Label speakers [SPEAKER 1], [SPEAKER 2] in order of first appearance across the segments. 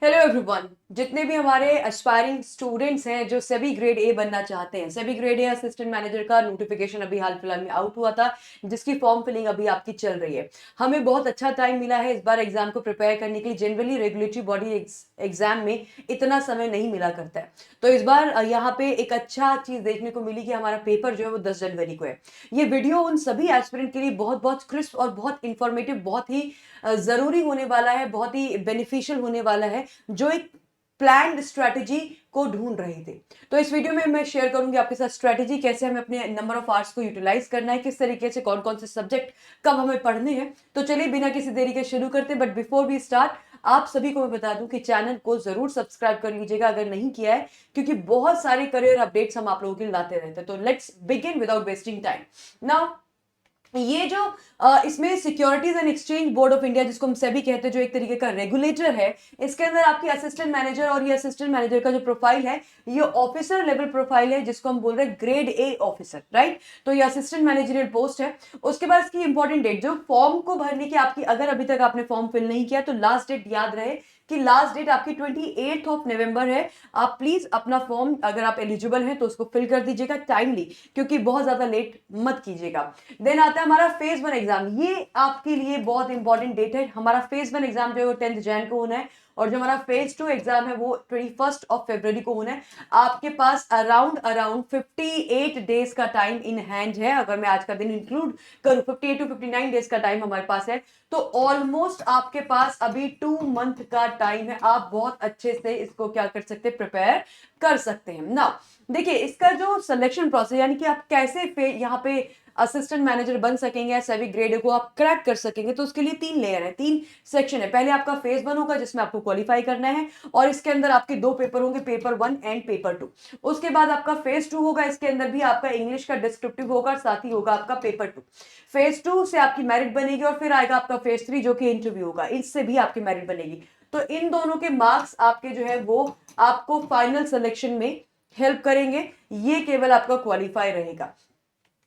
[SPEAKER 1] Hello everyone. जितने भी हमारे एस्पायरिंग स्टूडेंट्स हैं जो सेबी ग्रेड ए बनना चाहते हैं, SEBI grade A assistant manager का नोटिफिकेशन अभी हाल फिलहाल में आउट हुआ था, जिसकी फॉर्म फिलिंग अभी आपकी चल रही है। हमें बहुत अच्छा टाइम मिला है इस बार एग्जाम को प्रिपेयर करने के लिए। जनरली रेगुलेटरी बॉडी एग्जाम में इतना समय नहीं मिला करता है, तो इस बार यहाँ पे एक अच्छा चीज देखने को मिली कि हमारा पेपर जो है वो 10 जनवरी को है। ये वीडियो उन सभी एस्पिरेंट के लिए बहुत बहुत क्रिस्प और बहुत इंफॉर्मेटिव, बहुत ही जरूरी होने वाला है, बहुत ही बेनिफिशियल होने वाला है, जो एक प्लान्ड स्ट्रैटेजी को ढूंढ रहे थे। तो इस वीडियो में मैं शेयर करूंगी आपके साथ स्ट्रैटेजी, कैसे हमें अपने नंबर ऑफ आवर्स को यूटिलाइज करना है, किस तरीके से कौन कौन से सब्जेक्ट कब हमें पढ़ने हैं। तो चलिए बिना किसी देरी के शुरू करते हैं। बट बिफोर वी स्टार्ट, आप सभी को मैं बता दूं कि चैनल को जरूर सब्सक्राइब कर लीजिएगा अगर नहीं किया है, क्योंकि बहुत सारे करियर अपडेट्स हम आप लोगों के लिए लाते रहते हैं। तो let's begin without wasting time now. ये जो इसमें securities and exchange board of India, जिसको हम सेबी कहते हैं, जो एक तरीके का रेगुलेटर है, इसके अंदर आपकी असिस्टेंट मैनेजर, और ये असिस्टेंट मैनेजर का जो प्रोफाइल है ये ऑफिसर लेवल प्रोफाइल है, जिसको हम बोल रहे हैं ग्रेड ए ऑफिसर, राइट। तो ये असिस्टेंट मैनेजरियल पोस्ट है। उसके बाद इसकी इंपॉर्टेंट डेट, जो फॉर्म को भरने की आपकी, अगर अभी तक आपने फॉर्म फिल नहीं किया तो लास्ट डेट याद रहे कि लास्ट डेट आपकी 28 नवंबर है। आप प्लीज अपना फॉर्म, अगर आप एलिजिबल हैं तो उसको फिल कर दीजिएगा टाइमली, क्योंकि बहुत ज्यादा लेट मत कीजिएगा। देन आता है हमारा फेज 1 एग्जाम। ये आपके लिए बहुत इंपॉर्टेंट डेट है। हमारा फेज 1 एग्जाम जो है वो 10 जनवरी को होना है, और जो हमारा फेज 2 एग्जाम है वो 21 फरवरी को होना है। आपके पास अराउंड अराउंड 58 डेज का टाइम इन हैंड है। अगर मैं आज का दिन इंक्लूड करूं, 58 to 59 डेज का टाइम हमारे पास है। तो ऑलमोस्ट आपके पास अभी 2 मंथ का टाइम है। आप बहुत अच्छे से इसको क्या कर सकते हैं, प्रिपेयर कर सकते हैं ना। देखिए, इसका जो सिलेक्शन प्रोसेस, यानी कि आप कैसे यहाँ पे असिस्टेंट मैनेजर बन सकेंगे, सेबी ग्रेड को आप क्रैक कर सकेंगे, तो उसके लिए 3 लेयर है, 3 सेक्शन है। पहले आपका फेज 1 होगा जिसमें आपको क्वालिफाई करना है, और इसके अंदर आपके 2 पेपर होंगे, पेपर 1 एंड पेपर 2। उसके बाद आपका फेज 2 होगा, इसके अंदर भी आपका इंग्लिश का डिस्क्रिप्टिव होगा, साथ ही होगा आपका पेपर 2। फेज 2 से आपकी मेरिट बनेगी, और फिर आएगा आपका फेज 3 जो कि इंटरव्यू होगा, इससे भी आपकी मेरिट बनेगी। तो इन दोनों के मार्क्स आपके जो है वो आपको फाइनल सिलेक्शन में हेल्प करेंगे। ये केवल आपका क्वालिफाई रहेगा,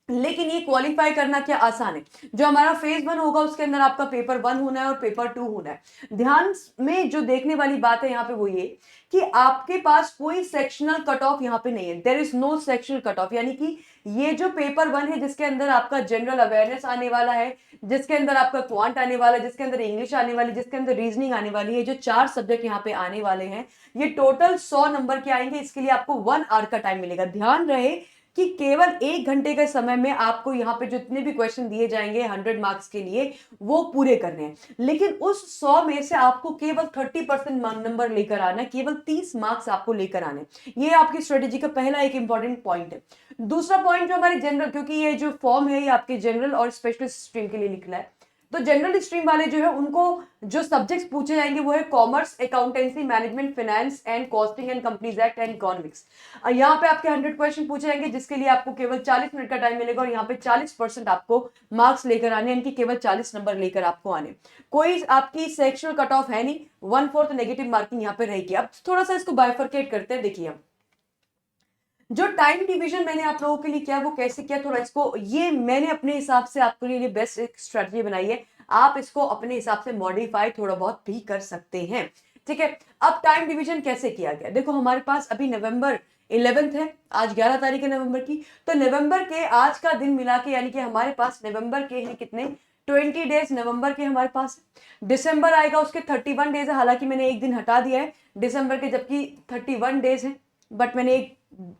[SPEAKER 1] लेकिन ये क्वालिफाई करना क्या आसान है। जो हमारा फेज 1 होगा उसके अंदर आपका पेपर 1 होना है और पेपर 2 होना है। ध्यान में जो देखने वाली बात है यहाँ पे वो ये कि आपके पास कोई सेक्शनल कट ऑफ यहाँ पे नहीं है। There is no sectional cut off, यानी कि ये जो पेपर 1 है जिसके अंदर आपका जनरल अवेयरनेस आने वाला है, जिसके अंदर आपका क्वांट आने वाला है, जिसके अंदर इंग्लिश आने वाली, जिसके अंदर रीजनिंग आने वाली है, जो 4 सब्जेक्ट यहाँ पे आने वाले हैं, ये टोटल 100 नंबर के आएंगे। इसके लिए आपको 1 आवर का टाइम मिलेगा। ध्यान रहे कि केवल 1 घंटे के समय में आपको यहाँ पे जितने भी क्वेश्चन दिए जाएंगे 100 मार्क्स के लिए, वो पूरे करने हैं। लेकिन उस 100 में से आपको केवल 30% नंबर लेकर आना है, केवल 30 मार्क्स आपको लेकर आने। ये आपकी स्ट्रेटेजी का पहला एक इंपॉर्टेंट पॉइंट है। दूसरा पॉइंट जो हमारे जनरल, क्योंकि ये जो फॉर्म है ये आपके जनरल और स्पेशलिस्ट स्ट्रीम के लिए निकला है, तो जनरल स्ट्रीम वाले जो है उनको जो सब्जेक्ट्स पूछे जाएंगे वो है commerce, accountancy, management, finance and costing and companies act and economics. यहाँ पे आपके 100 क्वेश्चन पूछे जाएंगे, जिसके लिए आपको केवल 40 मिनट का टाइम मिलेगा, और यहाँ पे 40% आपको मार्क्स लेकर आने, इनकी केवल 40 नंबर लेकर आपको आने। कोई आपकी सेक्शनल कट ऑफ है नहीं, 1/4 नेगेटिव मार्किंग यहाँ पे रहेगी। अब थोड़ा सा इसको बाइफरकेट करते हैं। देखिए, हम जो टाइम डिवीजन मैंने आप लोगों के लिए किया वो कैसे किया, थोड़ा इसको, ये मैंने अपने हिसाब से आपके लिए बेस्ट एक स्ट्रेटजी बनाई है। आप इसको अपने हिसाब से मॉडिफाई थोड़ा बहुत भी कर सकते हैं, ठीक है। अब टाइम डिवीजन कैसे किया गया, देखो हमारे पास अभी नवंबर 11 है, आज 11 तारीख है नवंबर की। तो नवंबर के आज का दिन मिला के, यानी कि हमारे पास नवंबर के हैं कितने, 20 डेज नवंबर के हमारे पास। दिसंबर आएगा, उसके 31 डेज है, हालांकि मैंने एक दिन हटा दिया है दिसंबर के, जबकि 31 डेज है, बट मैंने एक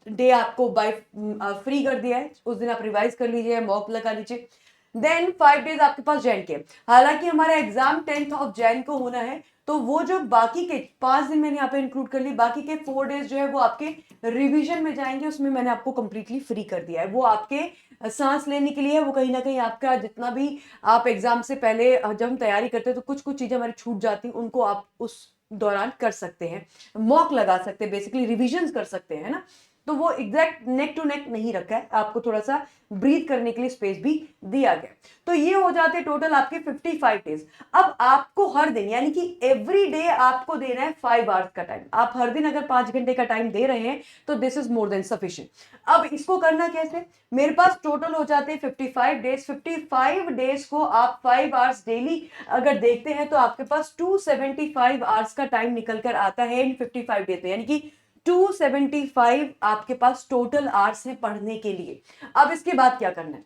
[SPEAKER 1] डे आपको बाय फ्री कर दिया है, उस दिन आप रिवाइज कर लीजिए, मॉक लगा लीजिए। देन 5 डेज आपके पास जैन के, हालांकि हमारा एग्जाम 10 जैन को होना है, तो वो जो बाकी के 5 दिन मैंने यहाँ पे इंक्लूड कर ली, बाकी के 4 डेज जो है वो आपके रिवीजन में जाएंगे, उसमें मैंने आपको कंप्लीटली फ्री कर दिया है। वो आपके सांस लेने के लिए है, वो कहीं ना कहीं आपका जितना भी आप एग्जाम से पहले जब हम तैयारी करते हैं तो कुछ कुछ चीजें हमारी छूट जाती हैं, उनको आप उस दौरान कर सकते हैं, मॉक लगा सकते हैं, बेसिकली रिविजन कर सकते हैं, है ना। तो वो एग्जैक्ट नेक टू नेक नहीं रखा है, आपको थोड़ा सा ब्रीथ करने के लिए स्पेस भी दिया गया। तो ये हो जाते टोटल आपके 55 डेज। अब आपको हर दिन यानी कि एवरी डे आपको देना है 5 आवर्स का टाइम। आप हर दिन अगर 5 घंटे का टाइम दे रहे हैं तो this is more than sufficient. अब इसको करना कैसे, मेरे पास टोटल हो जाते हैं 55 डेज। 55 डेज को आप 5 आवर्स डेली अगर देखते हैं तो आपके पास 275 आवर्स का टाइम निकल कर आता है इन 55 डेज में, यानी कि 275 आपके पास टोटल आवर्स हैं पढ़ने के लिए। अब इसके बाद क्या करना है,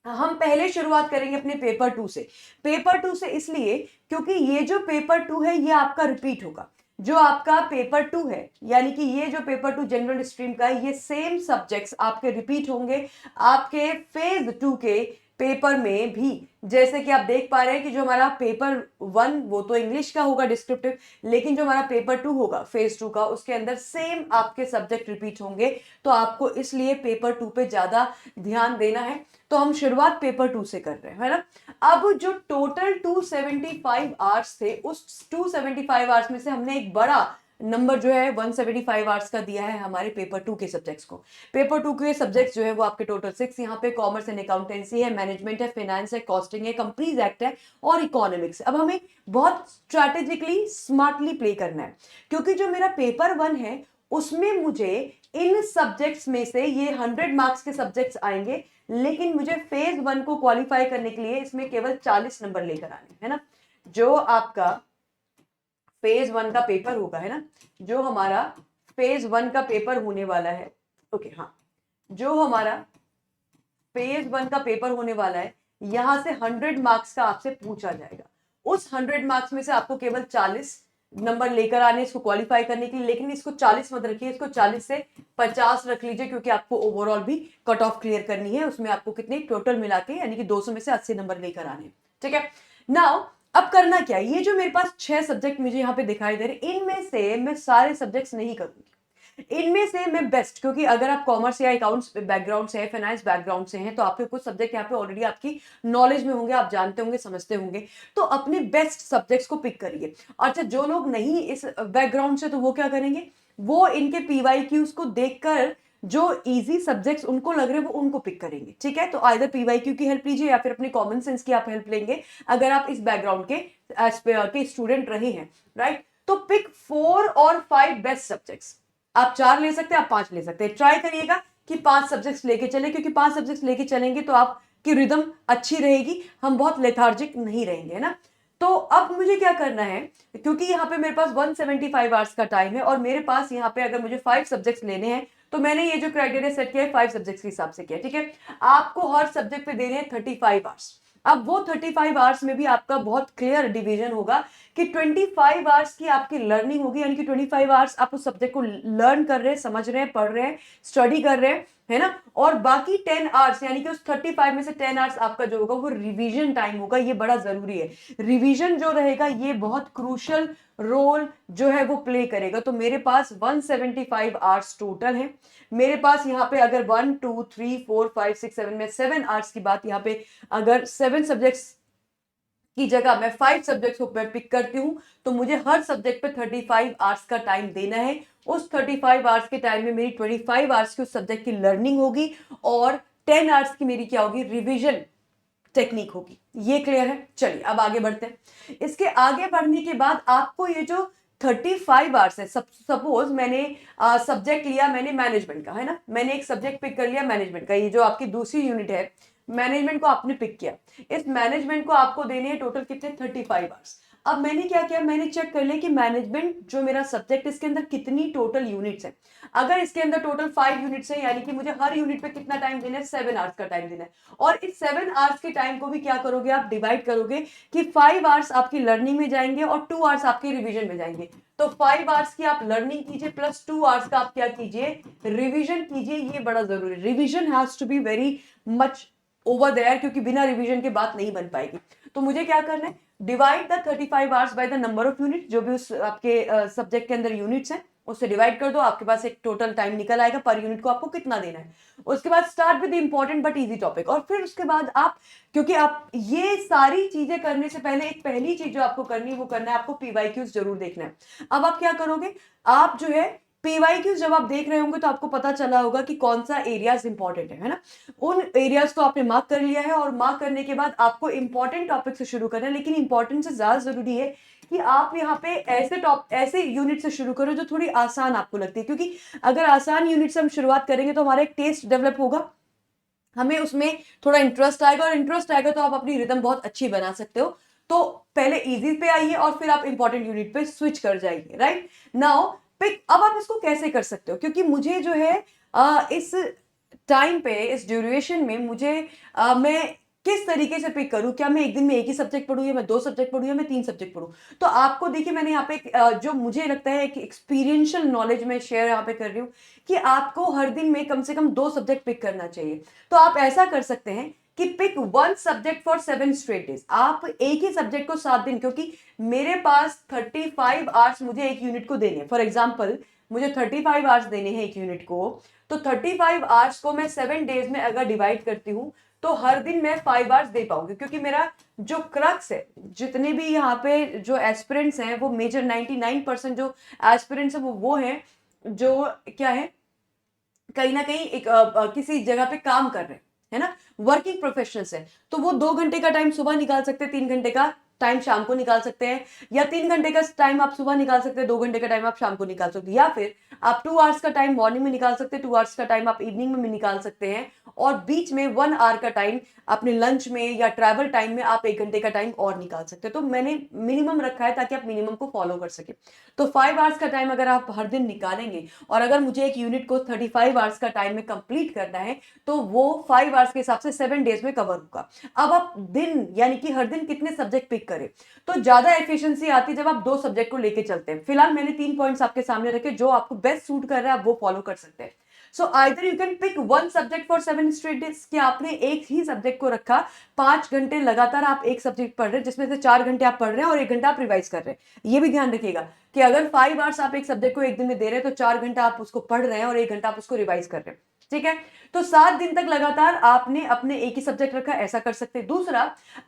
[SPEAKER 1] हम पहले शुरुआत करेंगे अपने पेपर 2 से। पेपर 2 से इसलिए क्योंकि ये जो पेपर 2 है ये आपका रिपीट होगा। जो आपका पेपर 2 है यानी कि ये जो पेपर 2 जनरल स्ट्रीम का है, ये सेम सब्जेक्ट्स आपके रिपीट होंगे आपके फेज 2 के पेपर में भी। जैसे कि आप देख पा रहे हैं कि जो हमारा पेपर 1 वो तो इंग्लिश का होगा डिस्क्रिप्टिव, लेकिन जो हमारा पेपर 2 होगा फेज 2 का, उसके अंदर सेम आपके सब्जेक्ट रिपीट होंगे। तो आपको इसलिए पेपर 2 पे ज्यादा ध्यान देना है। तो हम शुरुआत पेपर 2 से कर रहे हैं, है ना। अब जो टोटल 275 आवर्स थे, उस 275 आवर्स में से हमने एक बड़ा नंबर जो है 175 आवर्स का दिया है हमारे पेपर 2 के सब्जेक्ट्स को। पेपर 2 के सब्जेक्ट्स जो है वो आपके टोटल 6 यहाँ पे कॉमर्स एंड अकाउंटेंसी है, मैनेजमेंट है, फाइनेंस है, कॉस्टिंग है, कंपनीज एक्ट है और इकोनॉमिक्स। अब हमें बहुत स्ट्रैटेजिकली स्मार्टली प्ले करना है, क्योंकि जो मेरा पेपर 1 है उसमें मुझे इन सब्जेक्ट्स में से ये 100 मार्क्स के सब्जेक्ट्स आएंगे, लेकिन मुझे फेज 1 को क्वालिफाई करने के लिए इसमें केवल 40 नंबर लेकर आने, है ना। जो आपका फेज 1 का पेपर होगा, है ना, जो हमारा फेज 1 का पेपर होने वाला है, ओके हाँ, जो हमारा फेज 1 का पेपर होने वाला है, यहां से 100 मार्क्स का आपसे पूछा जाएगा। उस 100 मार्क्स में से आपको केवल 40 नंबर लेकर आने इसको क्वालिफाई करने के लिए, लेकिन इसको 40 मत रखिए, इसको 40 से 50 रख लीजिए, क्योंकि आपको ओवरऑल भी कट ऑफ क्लियर करनी है। उसमें आपको कितने टोटल मिला के यानी कि 200 में से 80 नंबर लेकर आने, ठीक है। नाउ अब करना क्या है, ये जो मेरे पास 6 सब्जेक्ट मुझे यहाँ पे दिखाई दे रहे, इनमें से मैं सारे सब्जेक्ट्स नहीं करूंगी, इनमें से मैं बेस्ट, क्योंकि अगर आप कॉमर्स या अकाउंट्स बैकग्राउंड से है, फाइनेंस बैकग्राउंड से हैं, तो आपके कुछ सब्जेक्ट यहाँ पे ऑलरेडी आपकी नॉलेज में होंगे, आप जानते होंगे, समझते होंगे, तो अपने बेस्ट सब्जेक्ट्स को पिक करिए। अच्छा, जो लोग नहीं इस बैकग्राउंड से, तो वो क्या करेंगे, वो इनके पीवाईक्यूज को देखकर जो इजी सब्जेक्ट्स उनको लग रहे हैं वो उनको पिक करेंगे, ठीक है। तो आइदर पीवाईक्यू की हेल्प लीजिए या फिर अपने कॉमन सेंस की आप हेल्प लेंगे, अगर आप इस बैकग्राउंड के स्टूडेंट रहे हैं, राइट। तो पिक 4 और 5 बेस्ट सब्जेक्ट्स। आप 4 ले सकते हैं, आप 5 ले सकते हैं। ट्राई करिएगा कि 5 सब्जेक्ट्स लेके चले, क्योंकि 5 सब्जेक्ट्स लेके चलेंगे तो आपकी रिदम अच्छी रहेगी, हम बहुत लेथार्जिक नहीं रहेंगे, है ना। तो अब मुझे क्या करना है, क्योंकि यहाँ पे मेरे पास 175 आवर्स का टाइम है और मेरे पास यहाँ पे अगर मुझे 5 सब्जेक्ट्स लेने हैं, तो मैंने ये जो क्राइटेरिया सेट किया है 5 सब्जेक्ट्स के हिसाब से किया, ठीक है। आपको हर सब्जेक्ट पे देने हैं 35 आवर्स। अब वो 35 आवर्स में भी आपका बहुत क्लियर डिवीजन होगा कि 25 आवर्स की आपकी लर्निंग होगी, यानी कि 25 आवर्स आप उस सब्जेक्ट को लर्न कर रहे हैं, समझ रहे हैं, पढ़ रहे हैं, स्टडी कर रहे हैं, है ना। और बाकी 10 आवर्स यानी कि उस 35 में से 10 आवर्स आपका जो होगा वो रिवीजन टाइम होगा। ये बड़ा जरूरी है, रिवीजन जो रहेगा ये बहुत क्रूशियल रोल जो है वो प्ले करेगा। तो मेरे पास 175 आवर्स टोटल है। मेरे पास यहाँ पे अगर 1 2 3 4 5 6 7 में 7 आवर्स की बात, यहाँ पे अगर 7 सब्जेक्ट्स की जगह मैं 5 सब्जेक्ट्स को मैं पिक करती हूं, तो मुझे हर सब्जेक्ट पे 35 आवर्स का टाइम देना है। उस 35 आवर्स के टाइम में मेरी 25 आवर्स की उस सब्जेक्ट की लर्निंग होगी और 10 आवर्स की मेरी क्या होगी, रिवीजन टेक्निक होगी। ये क्लियर है। चलिए अब आगे बढ़ते हैं। इसके आगे बढ़ने के बाद आपको ये जो 35 आवर्स है, सपोज मैंने सब्जेक्ट लिया, मैंने मैनेजमेंट का, है ना, मैंने एक सब्जेक्ट पिक कर लिया मैनेजमेंट का, ये जो आपकी दूसरी यूनिट है मैनेजमेंट को आपने पिक किया। इस मैनेजमेंट को आपको देने हैं टोटल कितने, 35 आवर्स। अब मैंने क्या किया, मैंने चेक कर लिया कि मैनेजमेंट जो मेरा सब्जेक्ट इसके अंदर कितनी टोटल यूनिट्स है। अगर इसके अंदर टोटल 5 यूनिट्स है, यानी कि मुझे हर यूनिट पे कितना टाइम देना है, 7 आवर्स का टाइम देना है। और इस 7 आवर्स के टाइम को भी क्या करोगे, आप डिवाइड करोगे कि 5 आवर्स आपकी लर्निंग में जाएंगे और 2 आवर्स आपके रिविजन में जाएंगे। तो 5 आवर्स की आप लर्निंग कीजिए प्लस 2 आवर्स का आप क्या कीजिए, रिविजन कीजिए। ये बड़ा जरूरी है, revision has to be very much over there, क्योंकि बिना रिवीजन के बात नहीं बन पाएगी। तो मुझे क्या करना है, divide the 35 hours by the number of unit, जो भी उस आपके सब्जेक्ट के अंदर यूनिट्स हैं उससे डिवाइड कर दो, आपके पास एक टोटल टाइम निकल आएगा पर यूनिट को आपको कितना देना है। उसके बाद start with important but easy topic, और फिर उसके बाद आप, क्योंकि आप ये सारी चीजें करने से पहले एक पहली चीज जो आपको करनी है वो करना है, आपको पीवाईक्यूज जरूर देखना है। अब आप क्या करोगे, आप जो है PYQ जब आप देख रहे होंगे तो आपको पता चला होगा कि कौन सा एरियाज इंपॉर्टेंट है ना। उन एरियाज को आपने मार्क कर लिया है और मार्क करने के बाद आपको इंपॉर्टेंट टॉपिक से शुरू करना है, लेकिन इंपॉर्टेंट से ज्यादा जरूरी है कि आप यहाँ पे ऐसे यूनिट से शुरू करो जो थोड़ी आसान आपको लगती है, क्योंकि अगर आसान यूनिट से हम शुरुआत करेंगे तो हमारा एक टेस्ट डेवलप होगा, हमें उसमें थोड़ा इंटरेस्ट आएगा, और इंटरेस्ट आएगा तो आप अपनी रिदम बहुत अच्छी बना सकते हो। तो पहले इजी पे आइए और फिर आप इंपॉर्टेंट यूनिट पे स्विच कर जाइए, राइट नाउ पिक। अब आप इसको कैसे कर सकते हो, क्योंकि मुझे जो है इस टाइम पे, इस ड्यूरेशन में मुझे मैं किस तरीके से पिक करूं, क्या मैं एक दिन में एक ही सब्जेक्ट पढ़ूं, या मैं 2 सब्जेक्ट पढ़ूं, या मैं 3 सब्जेक्ट पढ़ूं। तो आपको देखिए मैंने यहाँ पे जो मुझे लगता है कि एक्सपीरियंशियल नॉलेज में शेयर यहाँ पे कर रही हूँ कि आपको हर दिन में कम से कम 2 सब्जेक्ट पिक करना चाहिए। तो आप ऐसा कर सकते हैं कि pick 1 subject for 7 straight days. आप एक ही सब्जेक्ट को 7 दिन, क्योंकि मेरे पास 35 आवर्स मुझे एक यूनिट को देने हैं। फॉर एग्जाम्पल मुझे 35 आवर्स देने हैं एक यूनिट को, तो 35 आवर्स को मैं 7 डेज में अगर डिवाइड करती हूँ तो हर दिन मैं 5 आवर्स दे पाऊंगी, क्योंकि मेरा जो क्रक्स है, जितने भी यहाँ पे जो एस्पिरेंट्स हैं वो मेजर 99% जो एस्पिरेंट्स है वो हैं जो क्या है, कहीं ना कहीं एक किसी जगह पे काम कर रहे हैं, है ना, वर्किंग प्रोफेशनल्स है। तो वो 2 घंटे का टाइम सुबह निकाल सकते हैं, 3 घंटे का टाइम शाम को निकाल सकते हैं, या 3 घंटे का टाइम आप सुबह निकाल सकते हैं, 2 घंटे का टाइम आप शाम को निकाल सकते हैं, या फिर आप 2 आवर्स का टाइम मॉर्निंग में निकाल सकते हैं, 2 आवर्स का टाइम आप इवनिंग में भी निकाल सकते हैं, और बीच में 1 आवर का टाइम अपने लंच में या ट्रैवल टाइम में आप 1 घंटे का टाइम और निकाल सकते हैं। तो मैंने मिनिमम रखा है ताकि आप मिनिमम को फॉलो कर सके। तो 5 आवर्स का टाइम अगर आप हर दिन निकालेंगे, और अगर मुझे एक यूनिट को 35 आवर्स का टाइम में कंप्लीट करना है, तो वो 5 आवर्स के हिसाब से 7 डेज में कवर होगा। अब आप दिन यानी कि हर दिन कितने सब्जेक्ट पिक करें, तो ज्यादा एफिशिएंसी आती है जब आप 2 सब्जेक्ट को लेके चलते हैं। फिलहाल मैंने 3 पॉइंट्स आपके सामने रखे, जो आपको बेस्ट सूट कर रहा है आप वो फॉलो कर सकते हैं। So either you can pick 1 subject for 7 straight days, कि आपने एक ही सब्जेक्ट को रखा, 5 घंटे लगातार आप एक सब्जेक्ट पढ़ रहे हैं, जिसमें से 4 घंटे आप पढ़ रहे हैं और 1 घंटा आप रिवाइज कर रहे हैं। ये भी ध्यान रखिएगा कि अगर 5 आवर्स आप एक सब्जेक्ट को एक दिन में दे रहे हैं तो 4 घंटा आप उसको पढ़ रहे हैं और 1 घंटा आप उसको रिवाइज कर रहे हैं, ठीक है। तो 7 दिन तक लगातार आपने अपने एक ही सब्जेक्ट रखा, ऐसा कर सकते हैं। दूसरा,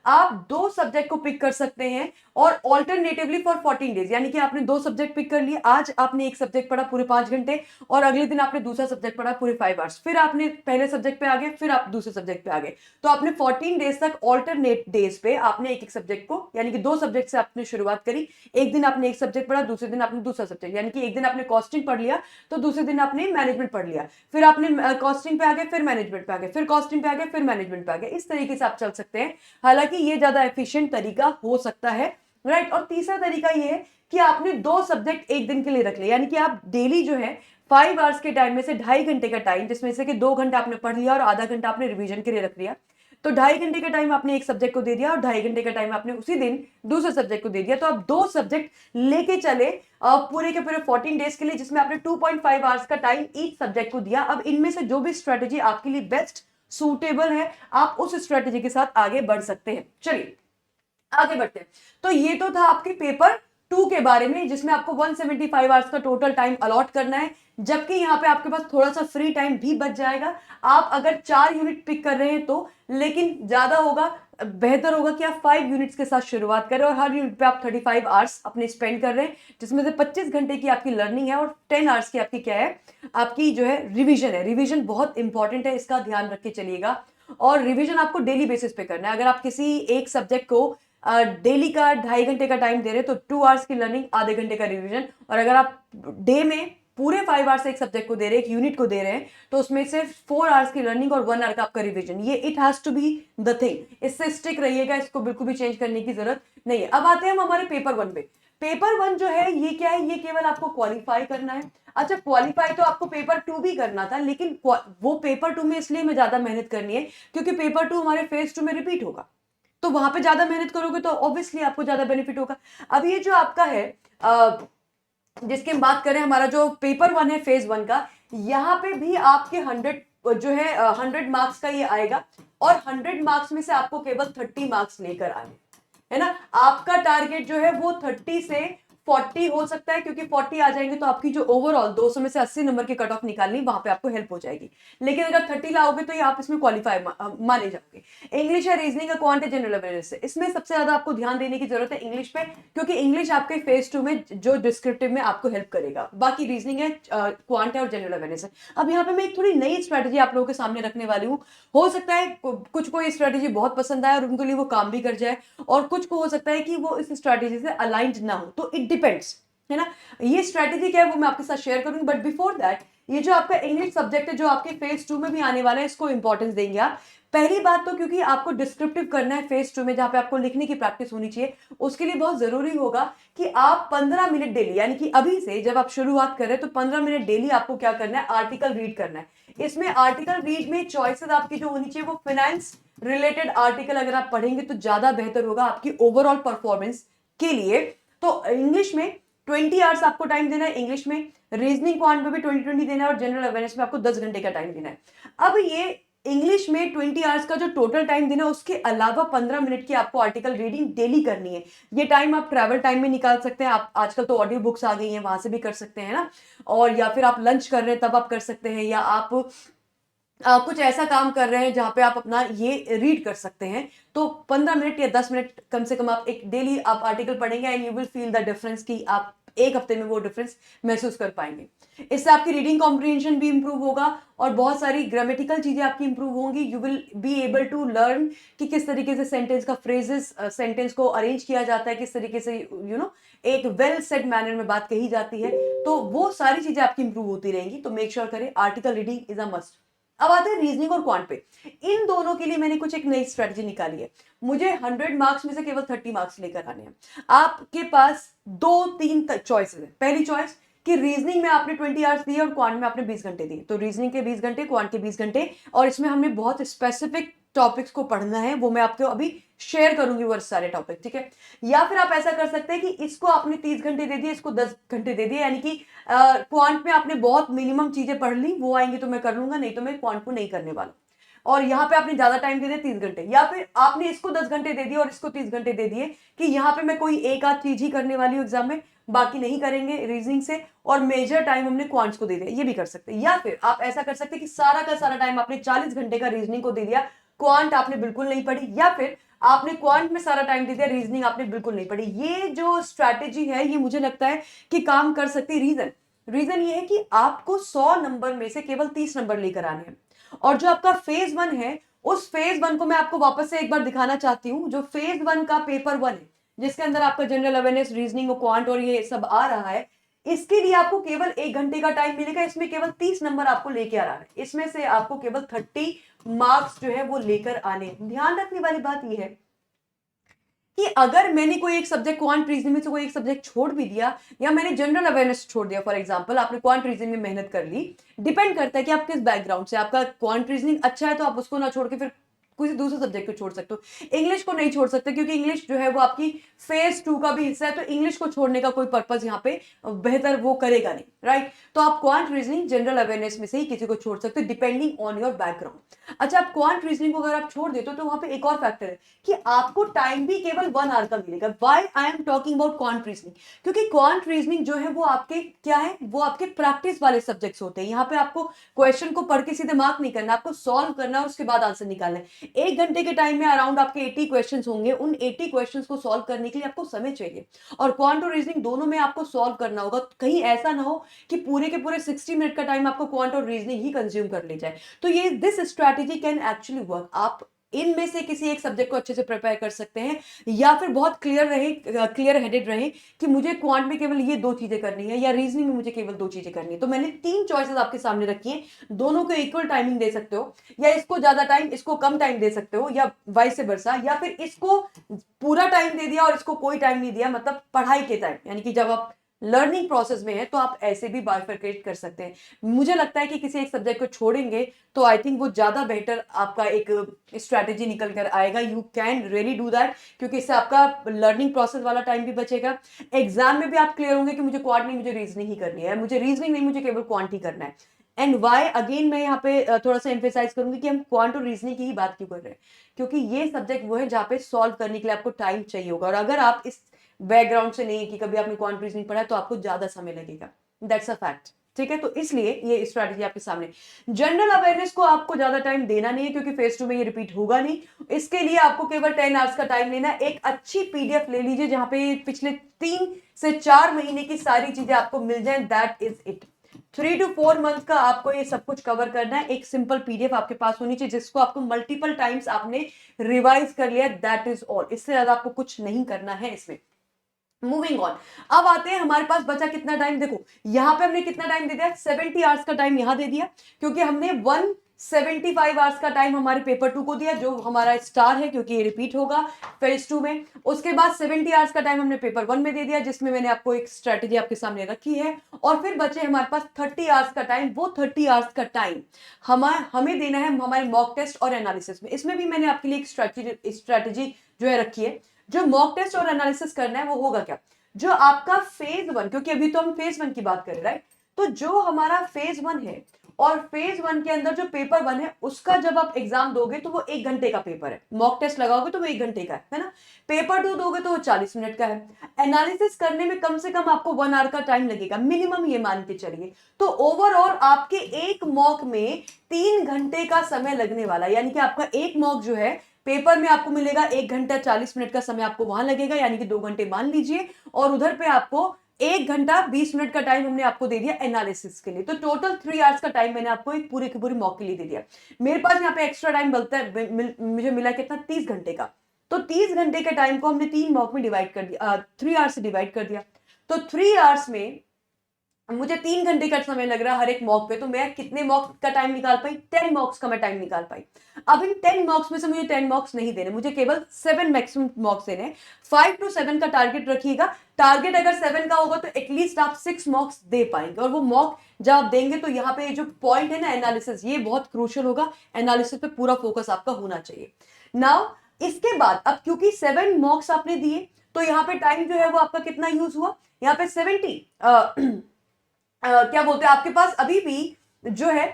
[SPEAKER 1] आप 2 सब्जेक्ट को पिक कर सकते हैं और ऑल्टरनेटिवली फॉर 14 डेज, यानी कि आपने 2 सब्जेक्ट पिक कर लिए, आज आपने एक सब्जेक्ट पढ़ा पूरे 5 घंटे, और अगले दिन आपने दूसरा सब्जेक्ट पढ़ा पूरे 5 आवर्स, फिर आपने पहले सब्जेक्ट पे आ गए, फिर आप दूसरे सब्जेक्ट पे आ गए। तो आपने 14 डेज तक ऑल्टरनेट डेज पे आपने एक एक सब्जेक्ट को, यानी कि 2 सब्जेक्ट से आपने शुरुआत करी, एक दिन आपने एक सब्जेक्ट पढ़ा, दूसरे दिन आपने दूसरा सब्जेक्ट, यानी कि एक दिन आपने कॉस्टिंग पढ़ लिया तो दूसरे दिन आपने मैनेजमेंट पढ़ लिया, फिर आपने कॉस्टिंग पे आ गए, फिर मैनेजमेंट पे आ गए, फिर कॉस्टिंग पे आ गए, फिर मैनेजमेंट पे आ गए। इस तरीके से आप चल सकते हैं, हालांकि ये ज्यादा एफिशिएंट तरीका हो सकता है, राइट। और तीसरा तरीका ये है कि आपने 2 सब्जेक्ट एक दिन के लिए रख लिया, यानी कि आप डेली जो है 5 आवर्स के टाइम में से 2.5 घंटे का टाइम, जिसमें से कि 2 घंटा आपने पढ़ लिया और आधा घंटा आपने रिवीजन के लिए रख लिया, तो 2.5 घंटे का टाइम आपने एक सब्जेक्ट को दे दिया और 2.5 घंटे का टाइम आपने उसी दिन दूसरे सब्जेक्ट को दे दिया। तो आप 2 सब्जेक्ट लेके चले पूरे के पूरे 14 डेज के लिए, जिसमें आपने 2.5 आवर्स का टाइम ईच सब्जेक्ट को दिया। अब इनमें से जो भी स्ट्रेटेजी आपके लिए बेस्ट सूटेबल है, आप उस स्ट्रेटेजी के साथ आगे बढ़ सकते हैं। चलिए आगे बढ़ते हैं। तो ये तो था आपके पेपर 2 के बारे में, जिसमें आपको 175 आवर्स का टोटल टाइम अलॉट करना है, जबकि यहाँ पे आपके पास थोड़ा सा फ्री टाइम भी बच जाएगा। आप अगर 4 यूनिट पिक कर रहे हैं तो, लेकिन ज्यादा होगा, बेहतर होगा कि आप 5 यूनिट्स के साथ शुरुआत करें और हर यूनिट पे आप 35 आवर्स अपने स्पेंड कर रहे हैं, जिसमें से 25 घंटे की आपकी लर्निंग है और 10 आवर्स की आपकी क्या है, आपकी जो है रिविजन है। रिविजन बहुत इंपॉर्टेंट है, इसका ध्यान रख के चलिएगा। और रिविजन आपको डेली बेसिस पे करना है। अगर आप किसी एक सब्जेक्ट को डेली का 2.5 घंटे का टाइम दे रहे हैं तो 2 आवर्स की लर्निंग, आधे घंटे का रिवीजन। और अगर आप डे में पूरे 5 आवर्स एक सब्जेक्ट को दे रहे हैं, एक यूनिट को दे रहे हैं, तो उसमें से 4 आवर्स की लर्निंग और 1 आवर का आपका रिवीजन। ये it has to be the thing, इससे स्टिक रहिएगा, इसको बिल्कुल भी चेंज करने की जरूरत नहीं है। अब आते हैं हम हमारे पेपर 1 पे। पेपर 1 जो है ये क्या है, ये केवल आपको क्वालिफाई करना है। अच्छा, क्वालिफाई तो आपको पेपर 2 भी करना था, लेकिन वो पेपर 2 में इसलिए मैं ज्यादा मेहनत करनी है क्योंकि पेपर 2 हमारे फेज 2 में रिपीट होगा, तो वहां पे ज्यादा मेहनत करोगे तो ऑब्वियसली आपको ज्यादा बेनिफिट होगा। अब ये जो आपका है जिसकी हम बात करें, हमारा जो पेपर 1 है फेज 1 का, यहाँ पे भी आपके 100 जो है 100 मार्क्स का ये आएगा, और 100 मार्क्स में से आपको केवल 30 मार्क्स लेकर आने, है ना। आपका टारगेट जो है वो 30 से 40 हो सकता है, क्योंकि 40 आ जाएंगे तो आपकी जो ओवरऑल 200 में से 80 नंबर की कट ऑफ निकालनी, वहां पे आपको हेल्प हो जाएगी। लेकिन अगर 30 लाओगे तो ये आप इसमें क्वालिफाई माने जाओगे। इंग्लिश है, रीजनिंग है, क्वांट है, जनरल अवेयरनेस है, इसमें सबसे ज्यादा आपको ध्यान देने की जरूरत है इंग्लिश पे, क्योंकि इंग्लिश आपके फेज 2 में जो डिस्क्रिप्टिव में आपको हेल्प करेगा। बाकी रीजनिंग है, क्वांट है और जनरल अवेयरनेस है। अब यहाँ पे मैं एक थोड़ी नई स्ट्रेटेजी आप लोगों के सामने रखने वाली हूँ। हो सकता है कुछ को ये स्ट्रेटेजी बहुत पसंद आए और उनके लिए वो काम भी कर जाए, और कुछ को हो सकता है कि वो इस स्ट्रेटेजी से अलाइंड ना हो, तो इट डिपेंड्स, है ना। ये स्ट्रेटेजी क्या है वो मैं आपके साथ शेयर करूंगी, बट बिफोर दैट ये जो आपका इंग्लिश सब्जेक्ट है जो आपके फेज 2 में भी आने वाला है, इसको इंपॉर्टेंस देंगे आप। पहली बात तो क्योंकि आपको डिस्क्रिप्टिव करना है फेज 2 में, जहां पे आपको लिखने की प्रैक्टिस होनी चाहिए, उसके लिए बहुत जरूरी होगा कि आप 15 मिनट डेली, यानी कि अभी से जब आप शुरुआत कर रहे हैं तो 15 मिनट डेली आपको क्या करना है, आर्टिकल रीड करना है। इसमें आर्टिकल रीड में चॉइसेस आपकी जो होनी चाहिए वो फाइनेंस रिलेटेड आर्टिकल अगर आप पढ़ेंगे तो ज्यादा बेहतर होगा आपकी ओवरऑल परफॉर्मेंस के लिए। तो इंग्लिश में 20 आवर्स आपको टाइम देना है, इंग्लिश में रीजनिंग क्वांट में भी 20-20 देना है, और जनरल अवेयरनेस में आपको 10 घंटे का टाइम देना है। अब ये इंग्लिश में 20 आवर्स का जो टोटल टाइम देना है, उसके अलावा 15 मिनट की आपको आर्टिकल रीडिंग डेली करनी है। ये टाइम आप ट्रैवल टाइम में निकाल सकते हैं, आप आजकल तो ऑडियो बुक्स आ गई हैं, वहां से भी कर सकते हैं ना, और या फिर आप लंच कर रहे हैं तब आप कर सकते हैं, या आप कुछ ऐसा काम कर रहे हैं जहां पे आप अपना ये रीड कर सकते हैं। तो 15 मिनट या 10 मिनट कम से कम आप एक डेली आप आर्टिकल पढ़ेंगे, and you will feel the difference, कि आप एक हफ्ते में वो डिफरेंस महसूस कर पाएंगे। इससे आपकी रीडिंग कॉम्प्रिहेंशन भी इंप्रूव होगा, और बहुत सारी ग्रामेटिकल चीजें आपकी इंप्रूव होंगी। You will be able to learn कि किस तरीके से सेंटेंस का फ्रेजेस, सेंटेंस को अरेंज किया जाता है, किस तरीके से एक वेल सेट मैनर में बात कही जाती है। तो वो सारी चीजें आपकी इंप्रूव होती रहेंगी। तो मेक श्योर करें article reading is a must. अब आते हैं रीजनिंग और क्वांट पे। इन दोनों के लिए मैंने कुछ एक नई स्ट्रेटजी निकाली है। मुझे 100 मार्क्स में से केवल 30 मार्क्स लेकर आने हैं। आपके पास 2-3 चॉइसेस है। पहली चॉइस कि रीजनिंग में आपने 20 आवर्स दिए और क्वांट में आपने 20 घंटे दिए, तो रीजनिंग के 20 घंटे, क्वांट के 20 घंटे, और इसमें हमने बहुत स्पेसिफिक टॉपिक्स को पढ़ना है, वो मैं आपको अभी शेयर करूंगी वो सारे टॉपिक, ठीक है। या फिर आप ऐसा कर सकते हैं कि इसको आपने 30 घंटे दे दिए, इसको 10 घंटे दे दिए, यानी कि क्वांट में आपने बहुत मिनिमम चीजें पढ़ ली, वो आएंगे तो मैं कर लूंगा, नहीं तो मैं क्वांट को नहीं करने वाला। और यहाँ पे आपने ज्यादा टाइम दे दिया 30 घंटे, या फिर आपने इसको 10 घंटे दे दिए और इसको 30 घंटे दे दिए कि यहाँ पे मैं कोई एक आध चीज ही करने वाली हूँ एग्जाम में, बाकी नहीं करेंगे रीजनिंग से, और मेजर टाइम हमने क्वांट्स को दे दिया, ये भी कर सकते हैं। या फिर आप ऐसा कर सकते हैं कि सारा का सारा टाइम आपने 40 घंटे का रीजनिंग को दे दिया, क्वांट आपने बिल्कुल नहीं पढ़ी, या फिर आपने क्वांट में सारा टाइम दे दिया, रीजनिंग आपने बिल्कुल नहीं पढ़ी। ये जो स्ट्रैटेजी है ये मुझे लगता है कि काम कर सकती है। रीजन ये है कि आपको 100 नंबर में से केवल 30 नंबर लेकर आने हैं, और जो आपका फेज 1 है उस फेज 1 को मैं आपको वापस से एक बार दिखाना चाहती हूं। जो फेज 1 का पेपर 1 है, जिसके अंदर आपका जनरल अवेयरनेस, रीजनिंग और क्वांट और ये सब आ रहा है, इसके लिए आपको केवल 1 घंटे का टाइम मिलेगा। इसमें केवल 30 नंबर आपको लेके आ रहा है, इसमें से आपको केवल 30 मार्क्स जो है वो लेकर आने। ध्यान रखने वाली बात यह है कि अगर मैंने कोई एक सब्जेक्ट क्वांट रीजनिंग में से कोई एक सब्जेक्ट छोड़ भी दिया, या मैंने जनरल अवेयरनेस छोड़ दिया, फॉर एग्जांपल आपने क्वांट रीजनिंग में मेहनत कर ली, डिपेंड करता है कि आप किस बैकग्राउंड से, आपका क्वांट रीजनिंग अच्छा है तो आप उसको ना छोड़ के फिर किसी दूसरे सब्जेक्ट को छोड़ सकते हो। इंग्लिश को नहीं छोड़ सकते, क्योंकि इंग्लिश जो है वो आपकी फेज 2 का भी हिस्सा है, तो इंग्लिश को छोड़ने का कोई पर्पज यहाँ पे बेहतर वो करेगा नहीं, राइट। तो आप क्वांट रीजनिंग, जनरल अवेयरनेस में से ही किसी को छोड़ सकते हो डिपेंडिंग ऑन योर बैकग्राउंड। अच्छा, आप क्वांट रीजनिंग को अगर आप छोड़ देते हो तो वहां पे एक और फैक्टर है कि आपको टाइम भी केवल 1 आवर का मिलेगा। Why I am talking about quant reasoning, क्योंकि क्वांट रीजनिंग जो है वो आपके क्या है, वो आपके प्रैक्टिस वाले सब्जेक्ट्स होते हैं। यहाँ पे आपको क्वेश्चन को पढ़ के सीधे मार्क नहीं करना, आपको सॉल्व करना है, उसके बाद आंसर निकालना है। 1 घंटे के टाइम में अराउंड आपके 80 क्वेश्चंस होंगे, उन 80 क्वेश्चंस को सॉल्व करने के लिए आपको समय चाहिए, और क्वांट और रीजनिंग दोनों में आपको सॉल्व करना होगा। कहीं ऐसा ना हो कि पूरे के पूरे 60 मिनट का टाइम आपको क्वांट और रीजनिंग ही कंज्यूम कर ले जाए। तो ये this strategy can actually work. आप इनमें से किसी एक सब्जेक्ट को अच्छे से प्रिपेयर कर सकते हैं, या फिर बहुत क्लियर हेडेड रहे कि मुझे क्वांट में केवल ये 2 चीजें करनी है, या रीजनिंग में मुझे केवल 2 चीजें करनी है। तो मैंने 3 चॉइसेस आपके सामने रखी हैं, दोनों को इक्वल टाइमिंग दे सकते हो, या इसको ज्यादा टाइम, इसको कम टाइम दे सकते हो, या वाइस वर्सा, या फिर इसको पूरा टाइम दे दिया और इसको कोई टाइम नहीं दिया, मतलब पढ़ाई के टाइम, यानी कि जब आप लर्निंग प्रोसेस में है तो आप ऐसे भी बाइफरकेट कर सकते हैं। मुझे लगता है कि किसी एक सब्जेक्ट को छोड़ेंगे तो आई थिंक वो ज्यादा बेटर आपका एक स्ट्रैटेजी निकल कर आएगा। You can really do that, क्योंकि इससे आपका लर्निंग प्रोसेस वाला टाइम भी बचेगा। एग्जाम में भी आप क्लियर होंगे कि मुझे क्वांट नहीं, मुझे रीजनिंग ही करनी है, मुझे रीजनिंग नहीं, मुझे केवल क्वांट ही करना है। एंड वाई अगेन मैं यहाँ पे थोड़ा सा एम्फेसाइज करूंगी कि हम क्वांट और रीजनिंग की ही बात क्यों कर रहे हैं, क्योंकि ये सब्जेक्ट वो है जहाँ पे सॉल्व करने के लिए आपको टाइम चाहिए होगा। और अगर आप इस बैकग्राउंड से नहीं है कि कभी आपने क्वांट नहीं पढ़ा, तो आपको ज्यादा समय लगेगा। That's a fact. ठीक है, तो इसलिए ये स्ट्रैटेजी आपके सामने। जनरल अवेयरनेस को आपको ज्यादा टाइम देना नहीं है, क्योंकि फेज 2 में ये रिपीट होगा नहीं। इसके लिए आपको केवल 10 आवर्स का टाइम लेना है। एक अच्छी पीडीएफ ले लीजिए जहां पे पिछले 3 से 4 महीने की सारी चीजें आपको मिल जाएं। That is it. 3 to 4 month का आपको ये सब कुछ कवर करना है। एक सिंपल पीडीएफ आपके पास होनी चाहिए जिसको आपको मल्टीपल टाइम्स आपने रिवाइज कर लिया। That is all. इससे ज्यादा आपको कुछ नहीं करना है इसमें। मूविंग ऑन, अब आते हैं हमारे पास बचा कितना टाइम। देखो यहां पे हमने कितना टाइम दे दिया, 70 आवर्स का टाइम यहां दे दिया, क्योंकि हमने 175 आवर्स का टाइम हमारे पेपर 2 को दिया, जो हमारा स्टार है, क्योंकि ये रिपीट होगा फेज 2 में। उसके बाद 70 आवर्स का टाइम हमने पेपर 1 में दे दिया, जिसमें मैंने आपको एक स्ट्रेटेजी आपके सामने रखी है। और फिर बचे हमारे पास 30 आवर्स का टाइम। वो 30 आवर्स का टाइम हमें देना है हमारे मॉक टेस्ट और एनालिसिस में। इसमें भी मैंने आपके लिए एक स्ट्रेटेजी जो है रखी है। जो मॉक टेस्ट और एनालिसिस करना है वो होगा क्या, जो आपका फेज 1, क्योंकि अभी तो हम फेज 1 की बात कर रहे हैं, राइट। तो जो हमारा फेज 1 है और फेज 1 के अंदर जो पेपर 1 है, उसका जब आप एग्जाम दोगे तो वो 1 घंटे का पेपर है। मॉक टेस्ट लगाओगे तो वो 1 घंटे का है ना। पेपर 2 दोगे तो वो 40 मिनट का है। एनालिसिस करने में कम से कम आपको 1 आवर का टाइम लगेगा मिनिमम, ये मान के चलिए। तो ओवरऑल आपके एक मॉक में 3 घंटे का समय लगने वाला, यानी कि आपका एक मॉक जो है पेपर में आपको मिलेगा 1 घंटा 40 मिनट का समय आपको वहां लगेगा, यानी कि 2 घंटे मान लीजिए। और उधर पे आपको 1 घंटा 20 मिनट का टाइम हमने आपको दे दिया एनालिसिस के लिए। तो टोटल 3 आवर्स का टाइम मैंने आपको एक पूरी की पूरी मॉक के लिए दे दिया। मेरे पास यहाँ पे एक्स्ट्रा टाइम बनता है, मुझे मिला कितना, 30 घंटे का। तो 30 घंटे के टाइम को हमने 3 मॉक में डिवाइड कर दिया, 3 आवर्स से डिवाइड कर दिया। तो 3 आवर्स में मुझे 3 घंटे का समय लग रहा है हर एक मॉक पे, तो मैं कितने मॉक का टाइम निकाल पाई, 10 मॉक्स का मैं टाइम निकाल पाई। अब इन 10 मॉक्स में से मुझे 10 मॉक्स नहीं देने, मुझे केवल 7 मैक्सिमम मॉक्स देने। 5 to 7 का टारगेट रखिएगा। टारगेट अगर 7 का होगा तो एटलीस्ट आप 6 मॉक्स दे पाएंगे। और वो मॉक जब आप देंगे तो यहाँ पे जो पॉइंट है ना एनालिसिस, ये बहुत क्रूशियल होगा। एनालिसिस पे पूरा फोकस आपका होना चाहिए। नाउ इसके बाद अब क्योंकि 7 मॉक्स आपने दिए, तो यहाँ पे टाइम जो है वो आपका कितना यूज हुआ, यहाँ पे 70 क्या बोलते हैं, आपके पास अभी भी जो है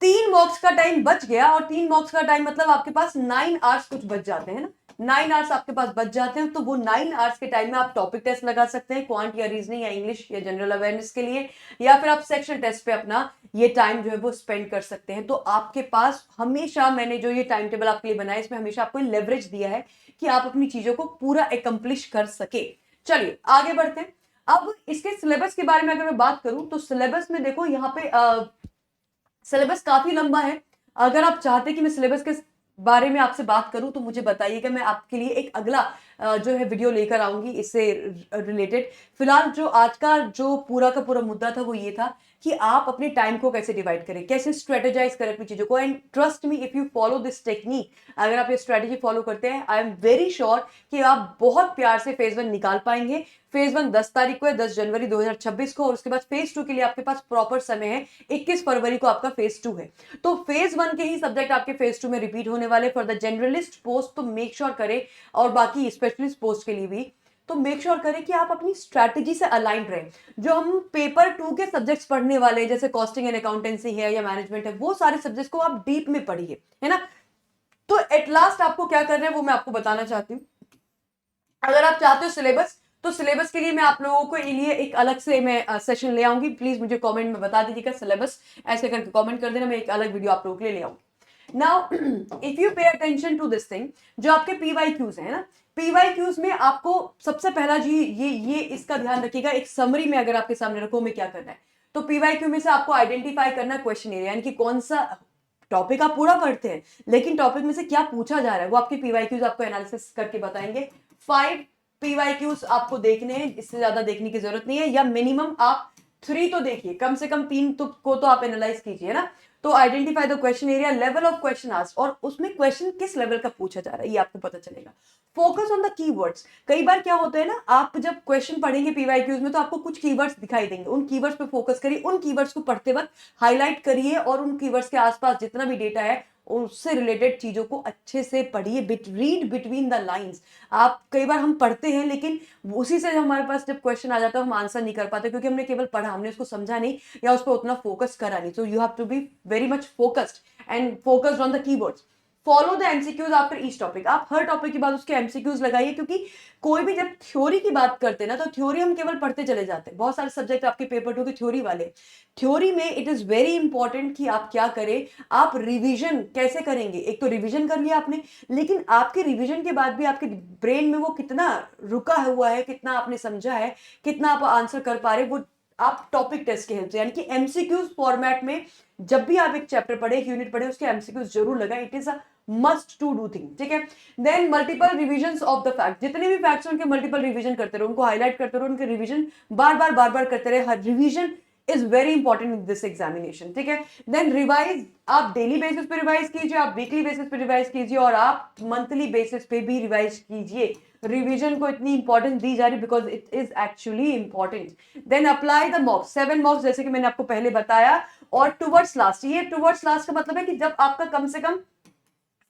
[SPEAKER 1] 3 मॉक्स का टाइम बच गया। और 3 मॉक्स का टाइम मतलब आपके पास 9 आवर्स कुछ बच जाते हैं ना। 9 आवर्स आपके पास बच जाते हैं। तो वो 9 आवर्स के टाइम में आप टॉपिक टेस्ट लगा सकते हैं, क्वांट या रीजनिंग या इंग्लिश या जनरल अवेयरनेस के लिए, या फिर आप सेक्शन टेस्ट पे अपना ये टाइम जो है वो स्पेंड कर सकते हैं। तो आपके पास हमेशा, मैंने जो ये टाइम टेबल आपके लिए बनाया, इसमें हमेशा आपको लेवरेज दिया है कि आप अपनी चीजों को पूरा एकम्प्लिश कर सके। चलिए आगे बढ़ते हैं। अब इसके सिलेबस के बारे में अगर मैं बात करूं तो सिलेबस में देखो यहाँ पे सिलेबस काफी लंबा है। अगर आप चाहते कि मैं सिलेबस के बारे में आपसे बात करूं तो मुझे बताइएगा, मैं आपके लिए एक अगला जो है वीडियो लेकर आऊंगी इससे रिलेटेड। फिलहाल जो आज का जो पूरा का पूरा मुद्दा था वो ये था कि आप अपने टाइम को कैसे डिवाइड करें, कैसे स्ट्रेटेजाइज करें अपनी चीजों को। And trust me, if you follow this technique, अगर आप ये स्ट्रेटेजी फॉलो करते हैं, आई एम वेरी श्योर कि आप बहुत प्यार से फेज 1 निकाल पाएंगे। फेज 1 10 तारीख को है, 10 जनवरी 2026 को। और उसके बाद फेज 2 के लिए आपके पास प्रॉपर समय है, 21 फरवरी को आपका फेज 2 है। तो फेज 1 के ही सब्जेक्ट आपके फेज 2 में रिपीट होने वाले फॉर द जनरलिस्ट पोस्ट। तो मेक श्योर करें, और बाकी स्पेशलिस्ट पोस्ट के लिए भी, तो मेक श्योर करें कि आप अपनी स्ट्रैटेजी से अलाइन रहें। जो हम पेपर 2 के सब्जेक्ट्स पढ़ने वाले हैं, जैसे कॉस्टिंग एंड अकाउंटेंसी है या मैनेजमेंट है, वो सारे सब्जेक्ट्स को आप डीप में पढ़िए, है ना। तो एट लास्ट आपको क्या करना है वो मैं आपको बताना चाहती हूँ। अगर आप चाहते हो सिलेबस, तो सिलेबस के लिए मैं आप लोगों को लिए एक अलग से मैं सेशन ले आऊंगी। प्लीज मुझे कमेंट में बता दीजिएगा सिलेबस, ऐसे करके कमेंट कर देना, मैं एक अलग वीडियो आप लोगों के लिए ले आऊंगी। Now if you pay attention to this thing, जो आपके पीवाईक्यूज है ना, पीवाईक्यूज में आपको सबसे पहला जी ये इसका ध्यान रखिएगा। एक समरी में अगर आपके सामने रखो में क्या करना है, तो पीवाईक्यू में से आपको आइडेंटिफाई करना क्वेश्चन एरिया, यानी कि कौन सा टॉपिक आप पूरा पढ़ते हैं लेकिन टॉपिक में से क्या पूछा जा रहा है वो आपके पीवाईक्यूज आपको एनालिसिस करके बताएंगे। 5 पीवाईक्यूज आपको देखने हैं, इससे ज्यादा देखने की जरूरत नहीं है, या मिनिमम आप 3 तो देखिए, कम से कम 3 को तो आप एनालाइज कीजिए ना। तो identify the question area, level of question asked, और उसमें क्वेश्चन किस लेवल का पूछा जा रहा है ये आपको पता चलेगा। Focus on the keywords. कई बार क्या होता है ना, आप जब क्वेश्चन पढ़ेंगे पीवाईक्यूज में तो आपको कुछ कीवर्ड्स दिखाई देंगे, उन कीवर्ड्स पे फोकस करिए, उन कीवर्ड्स को पढ़ते वक्त हाईलाइट करिए, और उन कीवर्ड्स के आसपास जितना भी डेटा है उससे रिलेटेड चीजों को अच्छे से पढ़िए। Read between the lines. आप कई बार हम पढ़ते हैं लेकिन उसी से हमारे पास जब क्वेश्चन आ जाता है हम आंसर नहीं कर पाते, क्योंकि हमने केवल पढ़ा, हमने उसको समझा नहीं या उस पर उतना फोकस करा नहीं। So you have to be very much focused and focused on the keywords. Follow the MCQs after each topic. आप हर टॉपिक के बाद उसके एमसीक्यूज लगाइए, क्योंकि कोई भी जब थ्योरी की बात करते हैं ना, तो थ्योरी हम केवल पढ़ते चले जाते हैं। बहुत सारे सब्जेक्ट आपके पेपर टू के थ्योरी वाले, थ्योरी में इट इज वेरी इंपॉर्टेंट कि आप क्या करें, आप रिवीजन कैसे करेंगे। एक तो रिवीजन कर लिया आपने, लेकिन आपके रिवीजन के बाद भी आपके ब्रेन में वो कितना रुका हुआ है, कितना आपने समझा है, कितना आप आंसर कर पा रहे, वो आप टॉपिक टेस्ट के हेल्प से, यानी कि एमसीक्यूज फॉर्मेट में जब भी आप एक चैप्टर पढ़े, एक यूनिट पढ़े, उसके एमसीक्यूज जरूर लगाएं। It is a must to do thing, ठीक है। Then multiple revision of the fact, जितने भी फैक्ट्स हैं उनके मल्टीपल रिवीजन करते रहो, उनको हाईलाइट करते रहो, उनके रिवीजन बार बार करते रहे। हर revision is very important in this examination, ठीक है। देन रिवाइज, आप डेली बेसिस पे रिवाइज कीजिए, आप वीकली बेसिस पे रिवाइज कीजिए, और आप मंथली बेसिस पे भी रिवाइज कीजिए। रिवीजन को इतनी इंपॉर्टेंस दी जा रही because it is actually important. Then apply the mocks, 7 mocks जैसे कि मैंने आपको पहले बताया। और टुवर्ड्स लास्ट, ये टुवर्ड्स लास्ट का मतलब है कि जब आपका कम से कम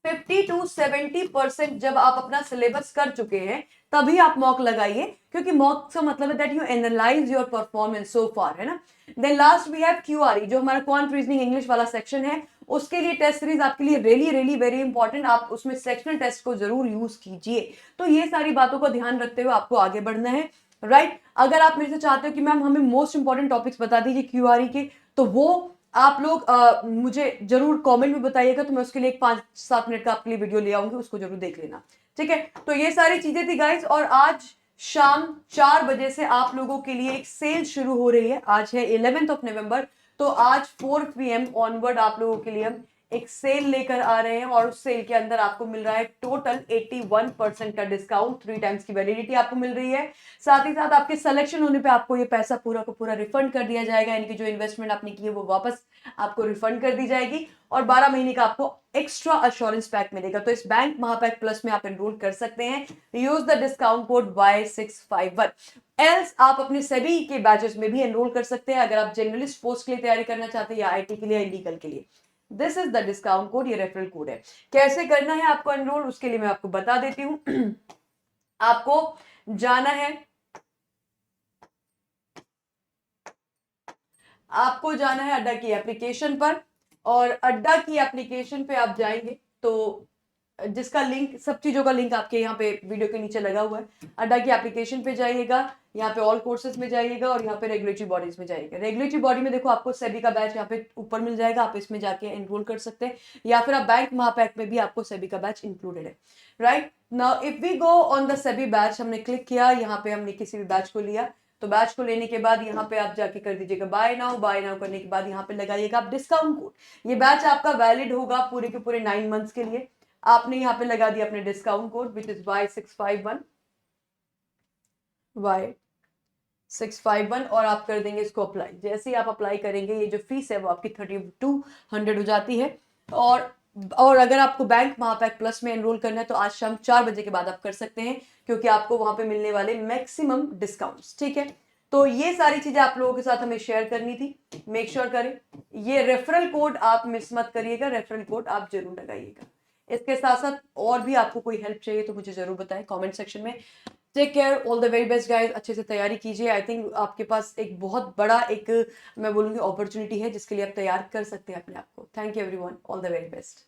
[SPEAKER 1] 50 to 70% जब आप अपना सिलेबस कर चुके हैं, तभी आप मॉक लगाइए, क्योंकि मॉक का मतलब है that you analyse your performance so far, है ना। Then last we have QRE, जो हमारा क्वांट रीजनिंग इंग्लिश वाला सेक्शन है, उसके लिए टेस्ट सीरीज आपके लिए रियली वेरी इंपॉर्टेंट। आप उसमें सेक्शनल टेस्ट को जरूर यूज कीजिए। तो ये सारी बातों को ध्यान रखते हुए आपको आगे बढ़ना है, राइट। अगर आप मेरे से चाहते हो कि मैम हमें मोस्ट इंपॉर्टेंट टॉपिक्स बता दीजिए क्यूआरई के, तो वो आप लोग मुझे जरूर कमेंट में बताइएगा, तो मैं उसके लिए एक 5-7 मिनट का आपके लिए वीडियो ले आऊंगी, उसको जरूर देख लेना, ठीक है। तो ये सारी चीजें थी गाइस, और आज शाम 4 बजे से आप लोगों के लिए एक सेल शुरू हो रही है। आज है 11th नवंबर, तो आज 4 PM ऑनवर्ड आप लोगों के लिए हम एक सेल लेकर आ रहे हैं, और उस सेल के अंदर आपको मिल रहा है टोटल 81% का डिस्काउंट, 3 टाइम्स की वैलिडिटी आपको मिल रही है। साथ ही साथ आपके सिलेक्शन होने पे आपको ये पैसा पूरा को पूरा रिफंड कर दिया जाएगा, यानी कि जो इन्वेस्टमेंट आपने की है वो वापस आपको रिफंड कर दी जाएगी, और 12 महीने का आपको एक्स्ट्रा अश्योरेंस पैक मिलेगा। तो इस बैंक महापैक प्लस में आप एनरोल कर सकते हैं। Use the discount code Y651। Else आप अपने सभी के बैचेस में भी एनरोल कर सकते हैं, अगर आप जर्नलिस्ट पोस्ट के लिए तैयारी करना चाहते हैं, या आईटी के लिए, या लीगल के लिए। This is the discount code, ये रेफरल कोड है। कैसे करना है आपको एनरोल, उसके लिए मैं आपको बता देती हूं। आपको जाना है, आपको जाना है अड्डा की एप्लीकेशन पर, और अड्डा की एप्लीकेशन पे आप जाएंगे तो जिसका लिंक, सब चीजों का लिंक आपके यहाँ पे वीडियो के नीचे लगा हुआ है। अड्डा की एप्लीकेशन पे जाइएगा, यहाँ पे ऑल कोर्सेज में जाइएगा, और यहाँ पे रेगुलेटरी बॉडीज में जाइएगा। रेगुलेटरी बॉडी में देखो आपको सेबी का बैच यहाँ पे ऊपर मिल जाएगा, आप इसमें जाके एनरोल कर सकते हैं, या फिर आप बैंक महापैक में भी आपको सेबी का बैच इंक्लूडेड है, right. Now if we go on the SEBI batch, हमने क्लिक किया, यहाँ पे हमने किसी भी बैच को लिया, तो बैच को लेने के बाद यहाँ पे आप जाके कर दीजिएगा बाय नाउ। बाय नाउ करने के बाद यहाँ पे लगाइएगा आप डिस्काउंट कोड। ये बैच आपका वैलिड होगा पूरे के पूरे 9 मंथ्स के लिए। आपने यहाँ पे लगा दिया अपने discount code which is Y651, Y651, और आप कर देंगे इसको अप्लाई। जैसे ही आप अप्लाई करेंगे, ये जो फीस है वो आपकी 3200 हो जाती है। और अगर आपको बैंक महापैक प्लस में एनरोल करना है, तो आज शाम 4 बजे के बाद आप कर सकते हैं, क्योंकि आपको वहां पे मिलने वाले मैक्सिमम डिस्काउंट्स, ठीक है। तो ये सारी चीजें आप लोगों के साथ हमें शेयर करनी थी। मेक श्योर करें ये रेफरल कोड आप मिस मत करिएगा, रेफरल कोड आप जरूर लगाइएगा। इसके साथ साथ और भी आपको कोई हेल्प चाहिए तो मुझे जरूर बताएं कमेंट सेक्शन में। Take care, all the very best guys, अच्छे से तैयारी कीजिए। आई थिंक आपके पास एक बहुत बड़ा एक, मैं बोलूंगी, अपॉर्चुनिटी है, जिसके लिए आप तैयार कर सकते हैं अपने आप को। Thank you everyone, all the very best.